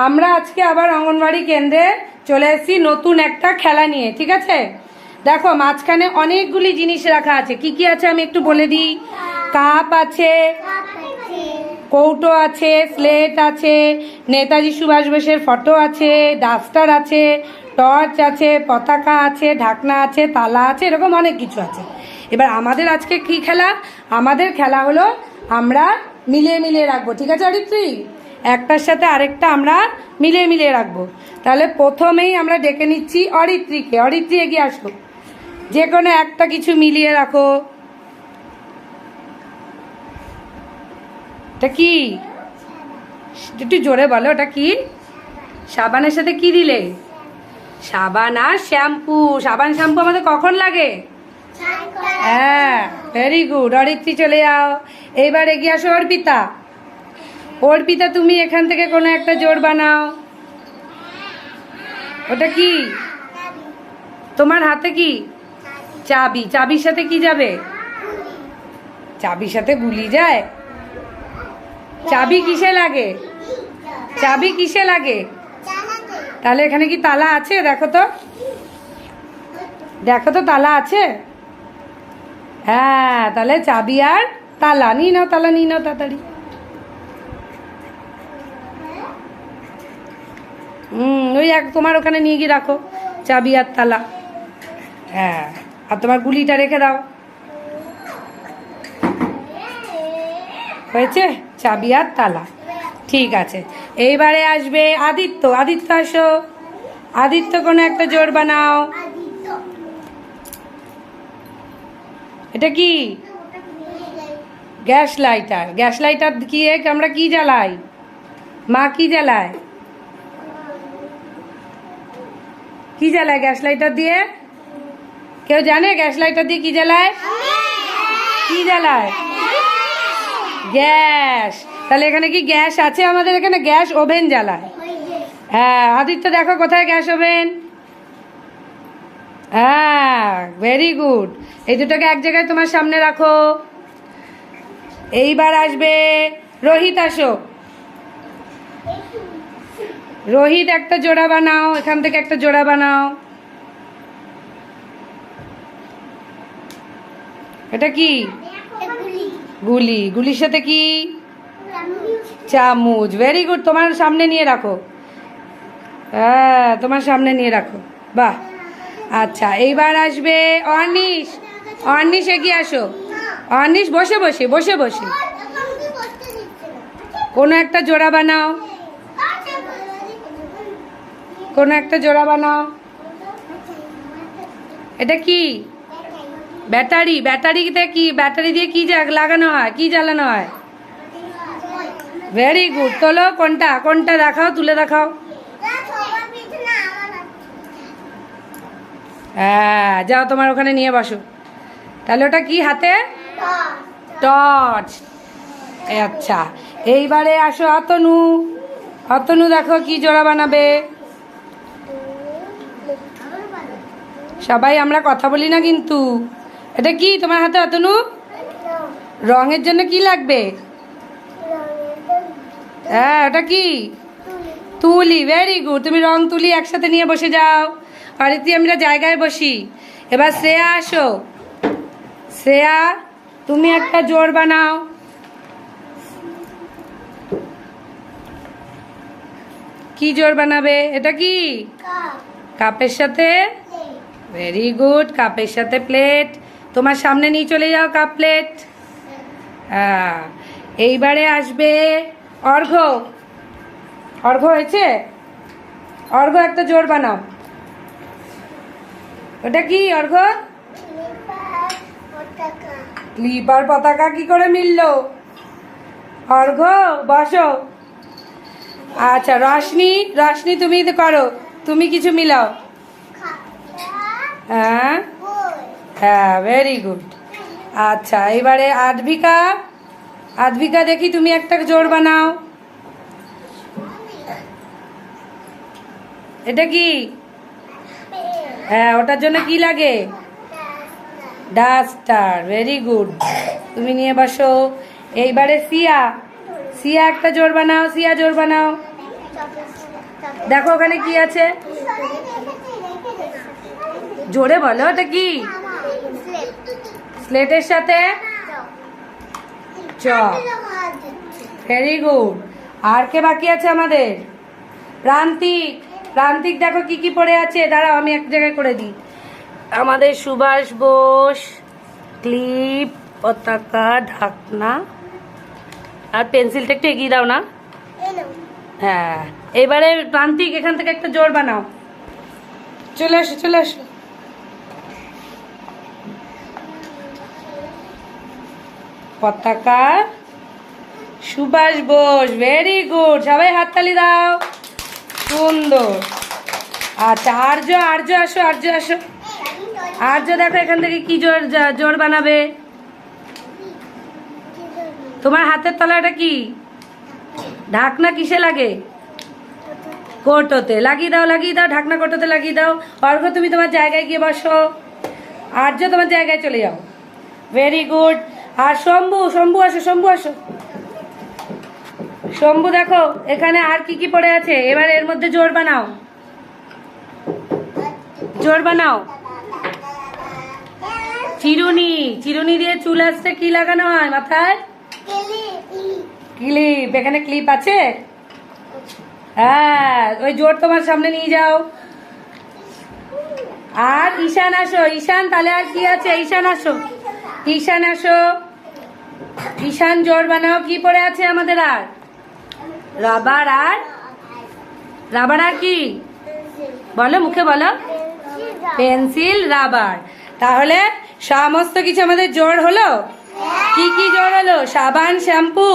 আমরা আজকে আবার অঙ্গনবাড়ি কেন্দ্রে চলে এসেছি নতুন একটা খেলা নিয়ে, ঠিক আছে? দেখো মাঝখানে অনেকগুলি জিনিস রাখা আছে। কি কি আছে আমি একটু বলে দিই। কাপ আছে, কৌটো আছে, স্লেট আছে, নেতাজি সুভাষ বোসের ফটো আছে, ডাস্টার আছে, টর্চ আছে, পতাকা আছে, ঢাকনা আছে, তালা আছে, এরকম অনেক কিছু আছে। এবার আমাদের আজকে কি খেলা? আমাদের খেলা হলো আমরা মিলিয়ে মিলিয়ে রাখবো, ঠিক আছে অরিত্রী? একটার সাথে আরেকটা আমরা মিলিয়ে মিলিয়ে রাখবো। তাহলে প্রথমেই আমরা ডেকে নিচ্ছি অরিত্রীকে। অরিত্রী এগিয়ে আসো, যে কোনো একটা কিছু মিলিয়ে রাখো। এটা কি? একটু জোরে বলো, ওটা কি? সাবানের সাথে কি দিলে? সাবান আর শ্যাম্পু। সাবান শ্যাম্পু আমাদের কখন লাগে? হ্যাঁ, ভেরি গুড। অরিত্রী চলে যাও। এইবার এগিয়ে আসো অর্পিতা। অর্পিতা তুমি এখান থেকে কোনো একটা জোড় বানাও। ওটা কি? তোমার হাতে কি? চাবি। চাবির সাথে কি যাবে? চাবির সাথে গুলি যায়? চাবি কিসে লাগে? চাবি কিসে লাগে? তাহলে এখানে কি তালা আছে? দেখো তো, দেখো তো তালা আছে। হ্যাঁ, তাহলে চাবি আর তালা নিয়ে নাও। তালা নিয়ে নাও তাড়াতাড়ি। ওই এক তোমার ওখানে নিয়ে গিয়ে রাখো চাবি আর তালা। হ্যাঁ, আর তোমার গুলিটা রেখে দাও। হয়েছে? চাবি আর তালা, ঠিক আছে। এইবারে আসবে আদিত্য। আদিত্য আসো। আদিত্য কোনো একটা জোড় বানাও। এটা কি? Gas lighter. গ্যাস লাইটার দিয়ে আমরা কি জ্বালাই? মা কি জ্বালায়? কি জ্বালায় গ্যাস লাইটার দিয়ে? কেউ জানে গ্যাস লাইটার দিয়ে কি জ্বালায়? কি জ্বালায়? গ্যাস। তাহলে এখানে কি গ্যাস আছে? আমাদের এখানে গ্যাস ওভেন জ্বালায়। হ্যাঁ, আদিত্য দেখো কোথায় গ্যাস ওভেন। হ্যাঁ, ভেরি গুড। এই দুটোকে এক জায়গায় তোমার সামনে রাখো। এইবার আসবে রোহিত। আসো রোহিত, একটা জোড়া বানাও। এখান থেকে একটা জোড়া বানাও। এটা কি? গুলি। গুলির সাথে কি? চামচ। Very good. তোমার সামনে নিয়ে রাখো। হ্যাঁ, তোমার সামনে নিয়ে রাখো। বাহ। আচ্ছা, এইবার আসবে অর্নিশ। অর্নিশ এগিয়ে আসো। অর্নিশ বসে বসে বসে বসে কোনো একটা জোড়া বানাও। কোনো একটা জোড়া বানাও। এটা কি? ব্যাটারি। ব্যাটারিতে কি? ব্যাটারি দিয়ে কি লাগানো হয়? কি জ্বালানো হয়? Very good. তোলো। কোনটা কোনটা দেখাও, তুলে দেখাও। হ্যাঁ, যাও তোমার ওখানে নিয়ে বসো। তাহলে ওটা কি হাতে? টর্চ। আচ্ছা, এইবারে আসো অতনু। অতনু দেখো কি জোড়া বানাবে। সবাই আমরা কথা বলি না কিন্তু। এটা কি তোমার হাতে অতনু? রঙের জন্য কি লাগবে? হ্যাঁ, ওটা কি? তুলি। Very good. তুমি রং তুলি একসাথে নিয়ে বসে যাও। অরিত্রী আমরা জায়গায় বসি। এবার শ্রেয়া আসো। শ্রেয়া, তুমি একটা জোড় বানাও। কি জোড় বানাবে? এটা কি? কাপের সাথে? Very good. কাপের সাথে প্লেট। তোমার সামনে নিয়ে চলে যাও কাপ প্লেট। হ্যাঁ, এইবারে আসবে অর্ঘ্য। অর্ঘ্য হয়েছে? অর্ঘ্য একটা জোড় বানাও। ওটা কি অর্ঘ্য? ক্লিপ আর পতাকা কি করে মিললো? অর্ঘ্য বসো। আচ্ছা, রশনি। রশনি তুমি করো, তুমি কিছু মিলাও। হ্যাঁ হ্যাঁ, ভেরি গুড। আচ্ছা, এবারে আদ্ভিকা। আদ্ভিকা দেখি তুমি একটা জোড় বানাও। এটা কি? হ্যাঁ, ওটার জন্য কি লাগে? ডাস্টার। Very good. তুমি নিয়ে বসো। এইবারে সিয়া। সিয়া একটা জোড় বানাও। সিয়া জোড় বানাও। দেখো ওখানে কি আছে, জোরে বলো ওটা কি? স্লেটের সাথে চক। Very good. আর কে বাকি আছে আমাদের? প্রান্তিক। প্রান্তিক দেখো কি কি পড়ে আছে, দাঁড়াও আমি এক জায়গায় করে দিই। আমাদের সুভাষ বোস, ক্লিপ, পতাকা, ঢাকনা, আর পেন্সিলটা একটু এগিয়ে দাও না। হ্যাঁ, এবারে প্রান্তিক এখান থেকে একটা জোড় বানাও। চলে আসো চলে আসো। পতাকা, সুভাষ বোস, ভেরি গুড। সবাই হাততালি দাও। সুন্দর। আচ্ছা আর্য, আর্য আসো, আর্য আসো। আর্য দেখো এখান থেকে কি জোড় বানাবে। তোমার হাতের তলাটা কি? ঢাকনা কিসে লাগে? কোটোতে। লাগিয়ে দাও লাগিয়ে দাও, ঢাকনা কোটোতে লাগিয়ে দাও। অর্ঘ তুমি তোমার জায়গায় গিয়ে বসো। আর্য তোমার জায়গায় চলে যাও। Very good. আর শম্ভু, শম্ভু আসো, শম্ভু আসো। শম্ভু দেখো এখানে আর কি কি পড়ে আছে, এবার এর মধ্যে জোড় বানাও, জোড় বানাও। চিরুনি, চিরুনি দিয়ে চুল আসতে কি লাগানো হয় মাথায়? ক্লিপ। এখানে ক্লিপ আছে? হ্যাঁ, ওই জোড় তোমার সামনে নিয়ে যাও। আর ঈশান আসো, ঈশান তাহলে আর কি আছে? ঈশান আসো, ঈশান আসো। ঈশান জোড় বানাও। কি পড়ে আছে আমাদের? আর রাবার। আর রাবার আর কি বলো, মুখে বলো। Pencil, rubber. তাহলে সমস্ত কিছু আমাদের জোড় হলো। কি কি জোড় হলো? সাবান, শ্যাম্পু।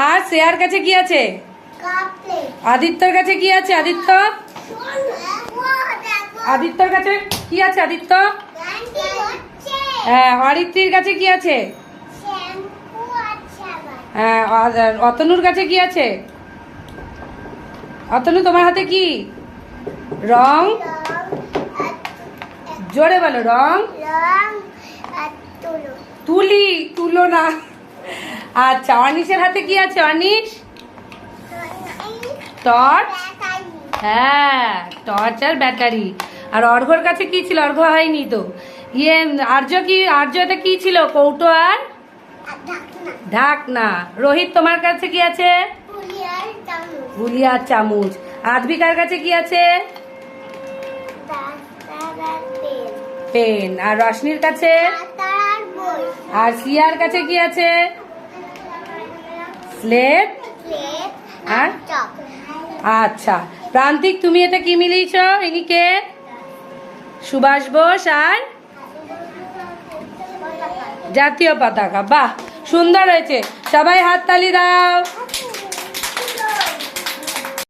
আর শ্রেয়ার কাছে কি আছে? আদিত্যর কাছে কি আছে? আদিত্য, আদিত্যর কাছে কি আছে? আদিত্য। হ্যাঁ, অরিত্রীর কাছে কি আছে? হ্যাঁ, অতনুর কাছে কি আছে? অতনু তোমার হাতে কি? রং। জোরে বলো। রং, তুলি, তুলো না। আচ্ছা, অনিশের হাতে কি আছে? অনিশ টর্চ। হ্যাঁ, টর্চ আর ব্যাটারি। আর অর্ঘর কাছে কি ছিল? অর্ঘ হয়নি তো। ইয়ে আর্য কি? আর্য এটা কি ছিল? কৌটো আর ঢাকনা। রোহিত তোমার কাছে কি আছে? গুলি আর চামচ। আদ্বিকার কাছে কি আছে? পেন। আর রশনির কাছে? আর সিয়ার কাছে কি আছে? স্লেট আর। আচ্ছা প্রান্তিক, তুমি এটা কি মিলিয়েছ? ইনিকে সুভাষ বোস আর জাতীয় পতাকা। বাহ, সুন্দর হয়েছে। সবাই হাততালি দাও।